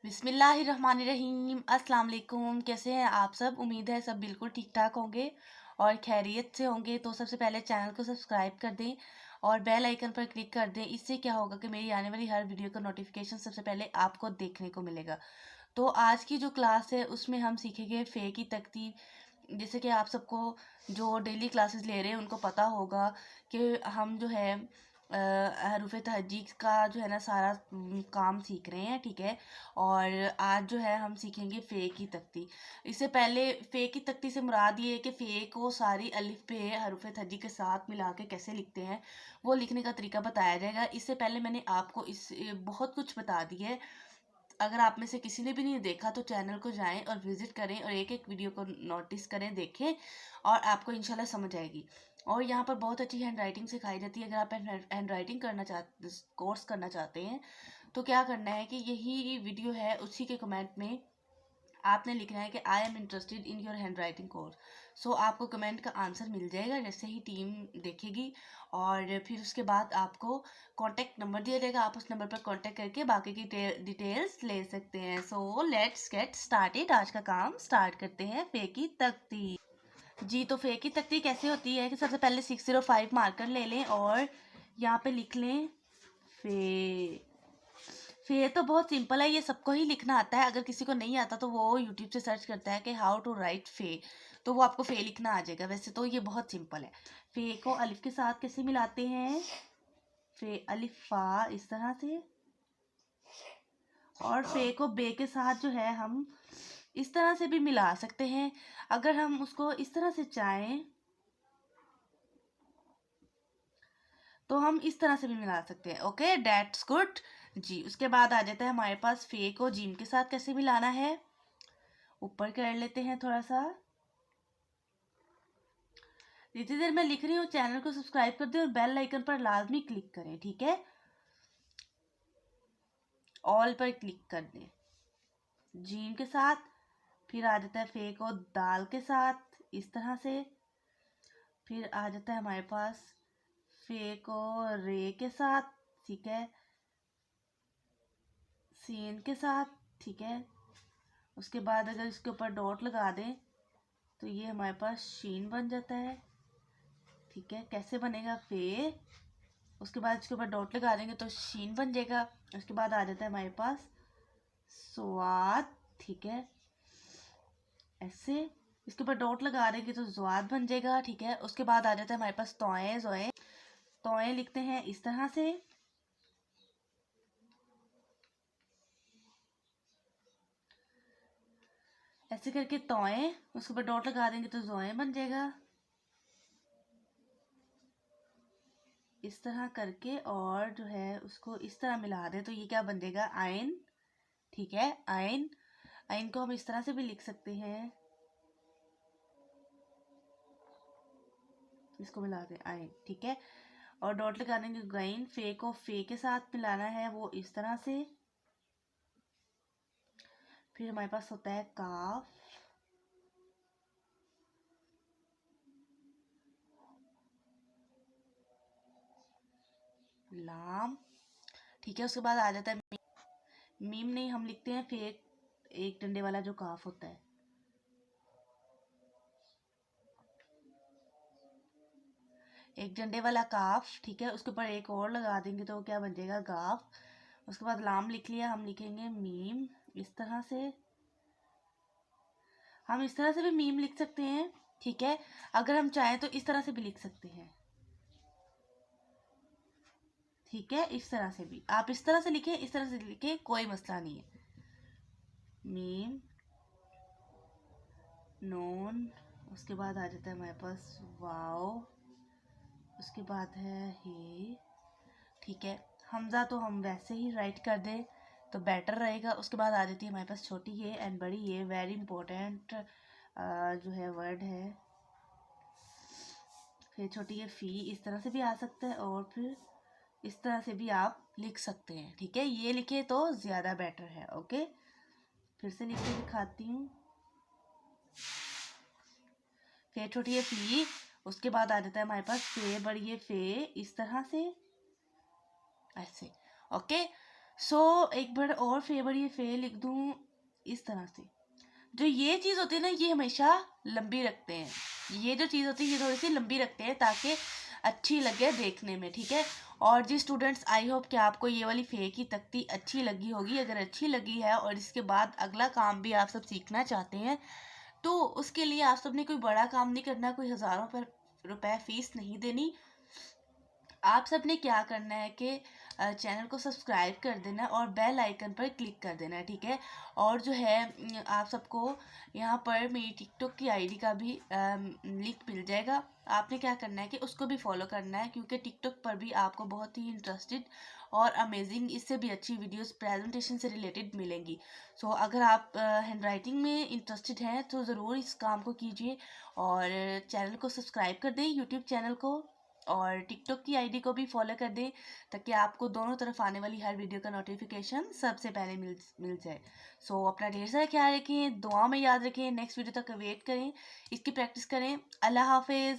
बिस्मिल्लाहिर्रहमानिर्रहीम। अस्सलाम वालेकुम। कैसे हैं आप सब? उम्मीद है सब बिल्कुल ठीक ठाक होंगे और खैरियत से होंगे। तो सबसे पहले चैनल को सब्सक्राइब कर दें और बेल आइकन पर क्लिक कर दें। इससे क्या होगा कि मेरी आने वाली हर वीडियो का नोटिफिकेशन सबसे पहले आपको देखने को मिलेगा। तो आज की जो क्लास है उसमें हम सीखेंगे फ़े की तरतीब। जैसे कि आप सबको जो डेली क्लासेस ले रहे हैं उनको पता होगा कि हम जो है हरूफ तहजीक का जो है ना सारा काम सीख रहे हैं, ठीक है। और आज जो है हम सीखेंगे फ़े की तख्ती। इससे पहले फ़े की तख्ती से मुराद ये है कि फ़े को सारी अलिफ पे हरूफ तहजीक के साथ मिला के कैसे लिखते हैं वो लिखने का तरीका बताया जाएगा। इससे पहले मैंने आपको इस बहुत कुछ बता दिया है। अगर आप में से किसी ने भी नहीं देखा तो चैनल को जाएं और विजिट करें और एक एक वीडियो को नोटिस करें, देखें और आपको इंशाल्लाह समझ आएगी। और यहाँ पर बहुत अच्छी हैंड राइटिंग सिखाई जाती है। अगर आप हैंड राइटिंग कोर्स करना चाहते हैं तो क्या करना है कि यही वीडियो है, उसी के कमेंट में आपने लिखना है कि I am interested in your handwriting course. So आपको कमेंट का आंसर मिल जाएगा जैसे ही टीम देखेगी। और फिर उसके बाद आपको कॉन्टैक्ट नंबर दिया जाएगा, आप उस नंबर पर कॉन्टैक्ट करके बाकी की डिटेल्स ले सकते हैं। So let's get started. आज का काम स्टार्ट करते हैं फ़े की तख्ती। जी, तो फ़े की तख्ती कैसे होती है कि सबसे पहले 605 मार्कर ले लें और यहाँ पे लिख लें फ़े। फ़े तो बहुत सिंपल है, ये सबको ही लिखना आता है। अगर किसी को नहीं आता तो वो यूट्यूब से सर्च करता है कि हाउ टू राइट फ़े, तो वो आपको फ़े लिखना आ जाएगा। वैसे तो ये बहुत सिंपल है। फ़े को अलिफ के साथ कैसे मिलाते हैं? फ़े अलिफ फ़ा इस तरह से, और फ़े को बे के साथ जो है हम इस तरह से भी मिला सकते हैं। अगर हम उसको इस तरह से चाहें तो हम इस तरह से भी मिला सकते हैं। Okay, that's good. जी, उसके बाद आ जाता है हमारे पास फ़े को जीम के साथ कैसे मिलाना है। ऊपर कर लेते हैं थोड़ा सा। जितनी देर मैं लिख रही हूँ चैनल को सब्सक्राइब कर दें और बेल आइकन पर लाजमी क्लिक करें, ठीक है। ऑल पर क्लिक कर दें जीम के साथ। फिर आ जाता है फ़े को दाल के साथ इस तरह से। फिर आ जाता है हमारे पास फ़े को रे के साथ, ठीक है, सीन के साथ, ठीक है। उसके बाद अगर इसके ऊपर डॉट लगा दें तो ये हमारे पास शीन बन जाता है, ठीक है। कैसे बनेगा फ़े, उसके बाद इसके ऊपर डॉट लगा देंगे तो शीन बन जाएगा। उसके बाद आ जाता है हमारे पास स्वाद, ठीक है, ऐसे। इसके ऊपर डॉट लगा देंगे तो ज़्वाद बन जाएगा, ठीक है। उसके बाद आ जाता है हमारे पास तोए ज़ोए। तोए लिखते हैं इस तरह से, ऐसे करके तोए, उसके ऊपर डॉट लगा देंगे तो ज़ोए बन जाएगा इस तरह करके। और जो है उसको इस तरह मिला दे तो ये क्या बन जाएगा? आयन, ठीक है, आयन। आयन को हम इस तरह से भी लिख सकते हैं, इसको मिला दें आयन, ठीक है। और डॉट लगा देंगे गाइन। फ़े को फ़े के साथ मिलाना है वो इस तरह से। फिर हमारे पास होता है काफ, लाम, ठीक है। उसके बाद आ जाता है मीम। मीम नहीं, हम लिखते हैं फ़े एक डंडे वाला जो काफ होता है, एक डंडे वाला काफ, ठीक है। उसके ऊपर एक और लगा देंगे तो क्या बन जाएगा? गाफ। उसके बाद लाम लिख लिया, हम लिखेंगे मीम इस तरह से। हम इस तरह से भी मीम लिख सकते हैं, ठीक है। अगर हम चाहें तो इस तरह से भी लिख सकते हैं, ठीक है। इस तरह से भी आप इस तरह से लिखें, इस तरह से लिखें, कोई मसला नहीं है। मीम, नून, उसके बाद आ जाता है हमारे पास वाओ, उसके बाद है हे, ठीक है। हमजा तो हम वैसे ही राइट कर दें तो बेटर रहेगा। उसके बाद आ जाती है हमारे पास छोटी ये एंड बड़ी ये, वेरी इंपॉर्टेंट जो है वर्ड है। फिर छोटी ये फ़ी इस तरह से भी आ सकता है और फिर इस तरह से भी आप लिख सकते हैं, ठीक है। ये लिखे तो ज़्यादा बेटर है, ओके। फिर से लिख के दिखाती हूँ। फिर छोटी ये फ़ी, उसके बाद आ जाता है हमारे पास फ़े बड़ी ये फ़े इस तरह से, ऐसे, ओके। सो एक बार और फेवर ये फे लिख दूँ इस तरह से। जो ये चीज़ होती है ना, ये हमेशा लंबी रखते हैं। ये जो चीज़ होती है ये थोड़ी सी लंबी रखते हैं ताकि अच्छी लगे देखने में, ठीक है। और जी स्टूडेंट्स, आई होप कि आपको ये वाली फे की तख्ती अच्छी लगी होगी। अगर अच्छी लगी है और इसके बाद अगला काम भी आप सब सीखना चाहते हैं, तो उसके लिए आप सब ने कोई बड़ा काम नहीं करना, कोई हज़ारों पर रुपए फीस नहीं देनी। आप सब ने क्या करना है कि चैनल को सब्सक्राइब कर देना है और बेल आइकन पर क्लिक कर देना है, ठीक है। और जो है आप सबको यहाँ पर मेरी टिकटॉक की आईडी का भी लिंक मिल जाएगा। आपने क्या करना है कि उसको भी फॉलो करना है, क्योंकि टिकटॉक पर भी आपको बहुत ही इंटरेस्टेड और अमेजिंग, इससे भी अच्छी वीडियोस प्रेजेंटेशन से रिलेटेड मिलेंगी। सो अगर आप हैंड राइटिंग में इंटरेस्टेड हैं तो ज़रूर इस काम को कीजिए और चैनल को सब्सक्राइब कर दें, यूट्यूब चैनल को, और टिकटॉक की आईडी को भी फॉलो कर दें ताकि आपको दोनों तरफ आने वाली हर वीडियो का नोटिफिकेशन सबसे पहले मिल जाए। सो अपना ढेर सारा ख्याल रखें, दुआ में याद रखें, नेक्स्ट वीडियो तक वेट करें, इसकी प्रैक्टिस करें। अल्लाह हाफिज़।